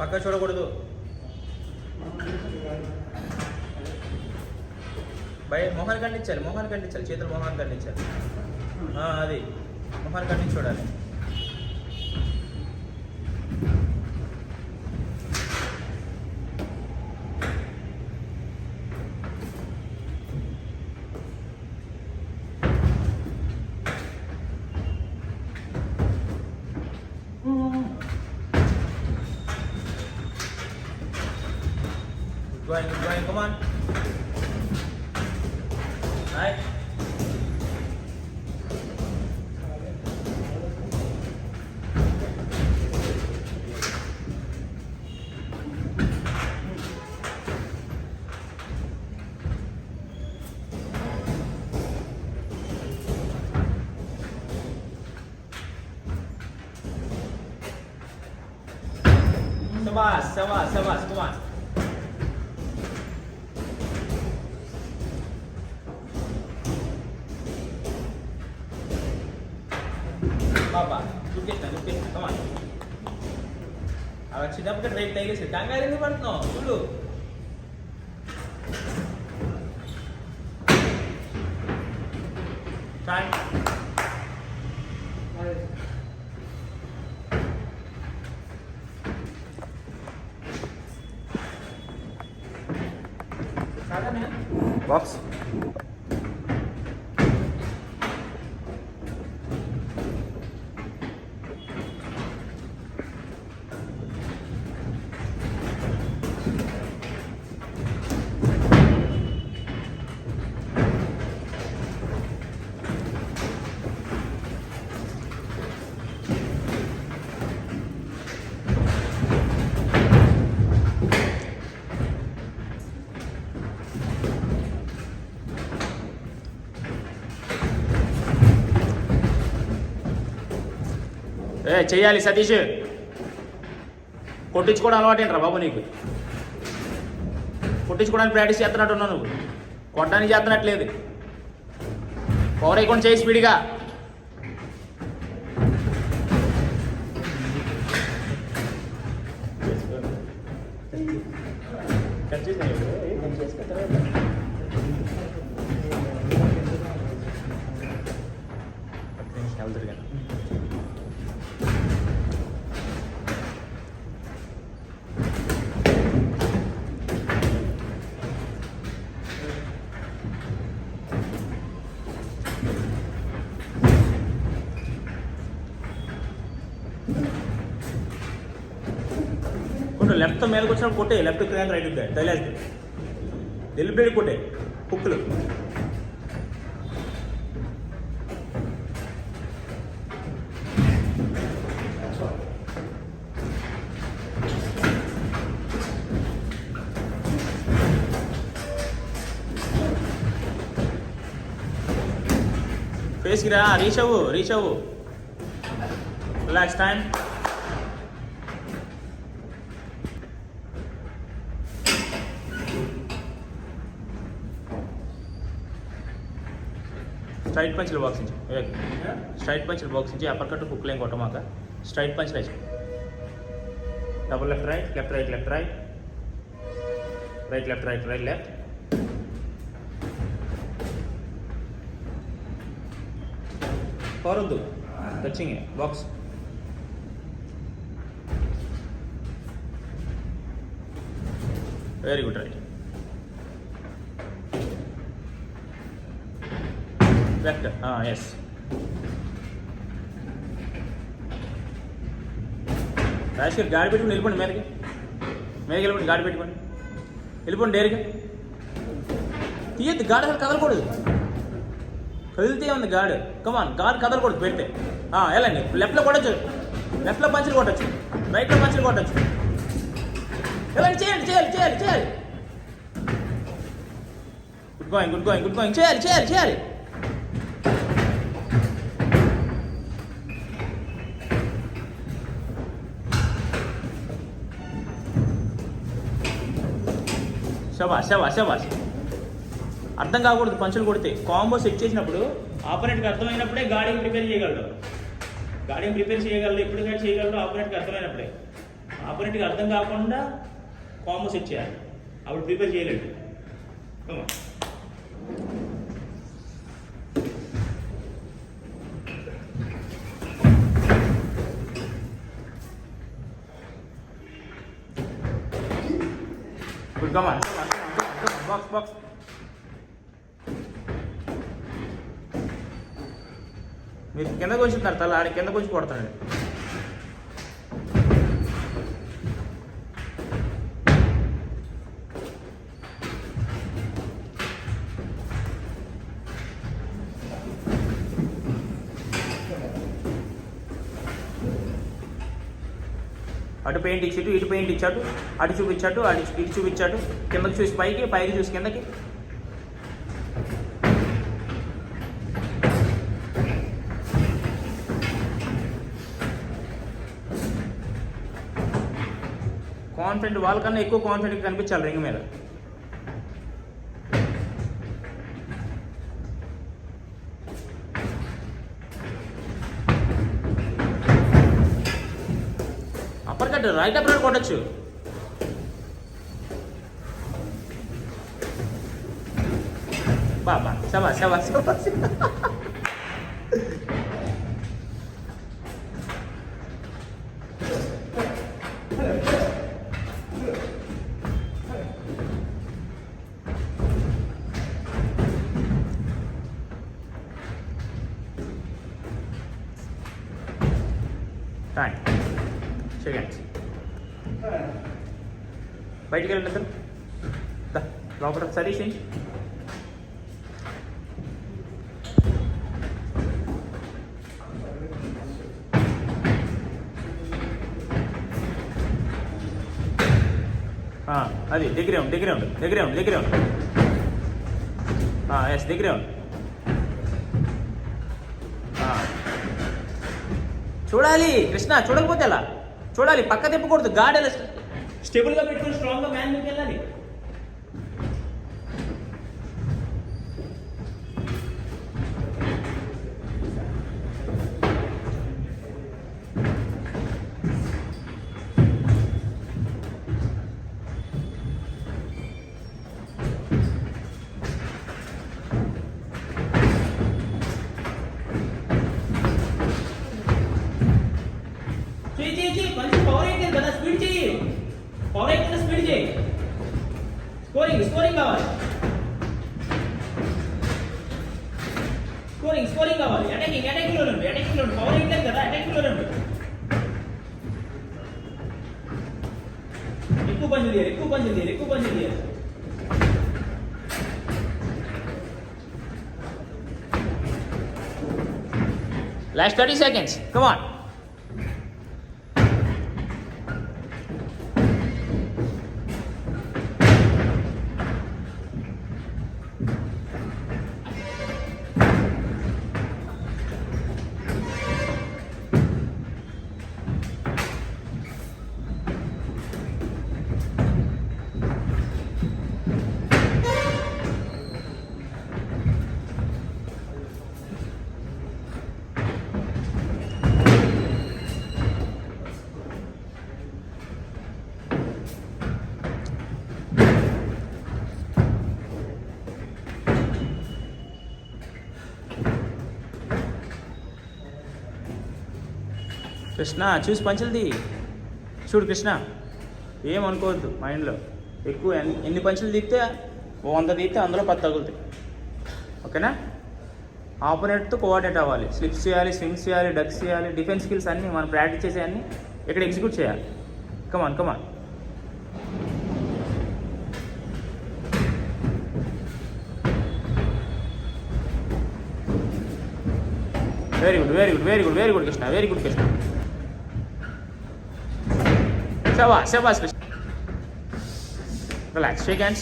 పక్క చూడకూడదు. బయట మొహాన్ని ఖండించాలి, చేతులు మొహాన్ని ఖండించాలి. అది మొహాన్ని ఖండించి చూడాలి. Good going, come on. Right. Sabas, come on. Papa, look at that, come on. చిన్నప్పుడు రైట్ తగిలేసి కంగారు ఎందుకు పడుతున్నావు చూడు. బాక్స్ చెయ్యాలి సతీష్. కొట్టించుకోవడం అలవాటేంట్రా బాబు నీకు? కొట్టించుకోవడానికి ప్రాక్టీస్ చేస్తున్నట్టున్నావు నువ్వు, కొట్టడానికి చేస్తున్నట్లేదు. పవర్ అయ్యకుండా చేయి స్పీడ్గా. లెఫ్ట్ మేలకు వచ్చినప్పుడు కొట్టే, లెఫ్ట్ క్రాంక్ రైట్ తగిలేస్తే డెలిబరేట్ కొట్టే కుక్కులు. ఫేస్కి రా, రీచ్ అవ్వు. Relax time. స్ట్రైట్ పంచ్లు బాక్సించి స్ట్రైట్ పంచ్లు బాక్సించి అప్పర్ కట్ హుక్ లైన్ కొట్టమాక స్ట్రైట్ పంచ్ వేసి double left right left right left right right left right right left కోరొద్దు touching box very good right left yes Rajesh గాడి పెట్టుకుని వెళ్ళిపోండి మీదకి వెళ్ళిపోండి గాడి పెట్టుకోండి వెళ్ళిపోండి డైరెక్ట్గా తీయద్దు గాడి అసలు కదలకూడదు కదిలితే ఉంది గాడి కమాన్ గాడి కదలకూడదు పెడితే వెళ్ళండి లెఫ్ట్లో కొట్టచ్చు లెఫ్ట్లో పంచులు కొట్టచ్చు రైట్లో పంచులు కొట్టచ్చు వెళ్ళండి చేయాలి గుడ్ గోయింగ్ చేయాలి శబాష్ అర్థం కాకూడదు పంచులు కొడితే కాంబో సెట్ చేసినప్పుడు ఆపోనెంట్కి అర్థమైనప్పుడే గాడిని ప్రిపేర్ చేయగలడు ఎప్పుడు చేయగలడు ఆపోనెంట్కి అర్థమైనప్పుడే ఆపోనెంట్కి అర్థం కాకుండా కాంబో సెట్ చేయాలి, అప్పుడు ప్రిపేర్ చేయలేడు. కమా గుడ్, కమా బాక్స్ బాక్స్. మీరు కింద కొంచుతున్నారు తల, ఆడి కింద కొంచెం కొడతాడు. అటు పెయింట్ ఇచ్చాడు, ఇటు పెయింట్ ఇచ్చాడు, అటు చూపించాడు, ఇటు చూపించాడు, కిందకి చూసి పైకి, పైకి చూసి కిందకి. కాన్ఫిడెంట్ వాళ్ళకన్నా ఎక్కువ కాన్ఫిడెంట్ కనిపించాలి రింగ్ మీద. Upper cut right up right కొట్టచ్చు. బాబా శబా శబా శబా. Time seconds. బయటికి వెళ్ళండి సార్, లోపల సతీష్. అది దగ్గరే ఉంది, దగ్గరే ఉంది, దగ్గరే ఉంది, దగ్గరే ఉంది. ఎస్ దగ్గరే ఉంది. చూడాలి కృష్ణ, చూడకపోతే ఎలా చూడాలి, పక్క తిప్పకూడదు. గాడ్ ఎలా స్టేబుల్గా పెట్టుకుని స్ట్రాంగ్గా మ్యాన్ మీదకి వెళ్ళాలి. మంచి పవర్ అయితే కదా, స్పీడ్ చేయి, పవర్ అయితే స్పీడ్ చేయి. స్కోరింగ్ స్కోరింగ్ కావాలి, స్కోరింగ్ స్కోరింగ్ కావాలి. అటాకింగ్ అటాకింగ్ లో రండి, అటాకింగ్ లో పవర్ అయితే కదా, అటాకింగ్ లో రండి. ఎక్కువ పని చేయాలి, ఎక్కువ పని చేయాలి, ఎక్కువ పని చేయాలి. Last 30 seconds. Come on. Krishna చూసి పంచులది చూడు. కృష్ణ ఏమనుకోవద్దు మైండ్లో. ఎక్కువ ఎన్ని పంచులు తీస్తే 100 తీస్తే అందులో 10 తగులుతాయి. ఓకేనా? ఆపోనెంట్తో కోఆర్డినేట్ అవ్వాలి, స్లిప్స్ చేయాలి, స్వింగ్స్ చేయాలి, డక్స్ చేయాలి, డిఫెన్స్ స్కిల్స్ అన్నీ మనం ప్రాక్టీస్ చేసే అన్నీ ఇక్కడ ఎగ్జిక్యూట్ చేయాలి. Come on come on. Very good very good very good very good Krishna, very good Krishna. Shabash, Krishna. Relax, shake hands.